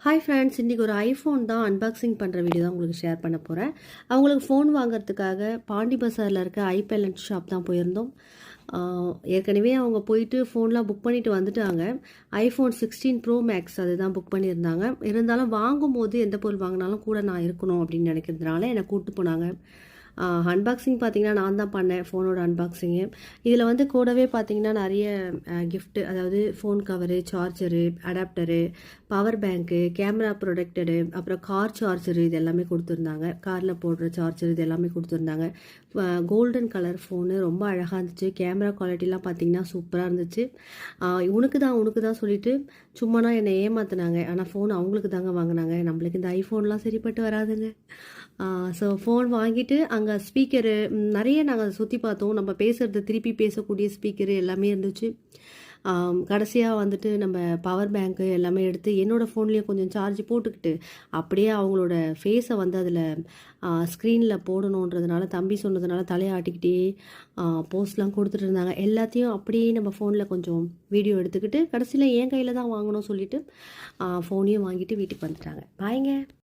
Hi friends, இன்றைக்கி ஒரு iPhone தான் அன்பாக்சிங் பண்ணுற வீடியோ தான் உங்களுக்கு ஷேர் பண்ண போகிறேன். அவங்களுக்கு ஃபோன் வாங்குறதுக்காக பாண்டி பஸாரில் இருக்க ஐபேலண்ட் ஷாப் தான் போயிருந்தோம். ஏற்கனவே அவங்க போயிட்டு ஃபோன்லாம் புக் பண்ணிட்டு வந்துட்டாங்க. ஐஃபோன் 16 ப்ரோ மேக்ஸ் அதுதான் புக் பண்ணியிருந்தாங்க. இருந்தாலும் வாங்கும்போது எந்த பொருள் வாங்கினாலும் கூட நான் இருக்கணும் அப்படின்னு நினைக்கிறதுனால என்னை கூப்பிட்டு போனாங்க. அன்பாக்சிங் பார்த்தீங்கன்னா நான் தான் பண்ணேன் ஃபோனோட அன்பாக்சிங்கு. இதில் வந்து கூடவே பார்த்தீங்கன்னா நிறைய கிஃப்ட்டு, அதாவது phone cover, charger, adapter, power bank, camera protected, அப்புறம் கார் சார்ஜரு இது எல்லாமே கொடுத்துருந்தாங்க. காரில் போடுற சார்ஜர் இது எல்லாமே கொடுத்துருந்தாங்க. கோல்டன் கலர் ஃபோனு ரொம்ப அழகாக இருந்துச்சு. கேமரா குவாலிட்டிலாம் பார்த்தீங்கன்னா சூப்பராக இருந்துச்சு. உனக்கு தான் சொல்லிட்டு சும்மானா என்னை ஏமாத்தினாங்க. ஆனால் ஃபோன் அவங்களுக்கு தாங்க வாங்கினாங்க. நம்மளுக்கு இந்த ஐஃபோன்லாம் சரிப்பட்டு வராதுங்க. ஸோ ஃபோன் வாங்கிட்டு அங்கே ஸ்பீக்கரு நிறைய நாங்கள் சுற்றி பார்த்தோம். நம்ம பேசுகிறது திருப்பி பேசக்கூடிய ஸ்பீக்கரு எல்லாமே இருந்துச்சு. கடைசியாக வந்துட்டு நம்ம பவர் பேங்க்கு எல்லாமே எடுத்து என்னோடய ஃபோன்லேயும் கொஞ்சம் சார்ஜ் போட்டுக்கிட்டு அப்படியே அவங்களோட ஃபேஸை வந்து அதில் ஸ்க்ரீனில் போடணுன்றதுனால தம்பி சொன்னதுனால தலையாட்டிக்கிட்டே போஸ்ட்லாம் கொடுத்துட்டு இருந்தாங்க. எல்லாத்தையும் அப்படியே நம்ம ஃபோனில் கொஞ்சம் வீடியோ எடுத்துக்கிட்டு கடைசியில் என் கையில் தான் வாங்கணும்னு சொல்லிவிட்டு ஃபோனையும் வாங்கிட்டு வீட்டுக்கு வந்துட்டாங்க. பாய்ங்க.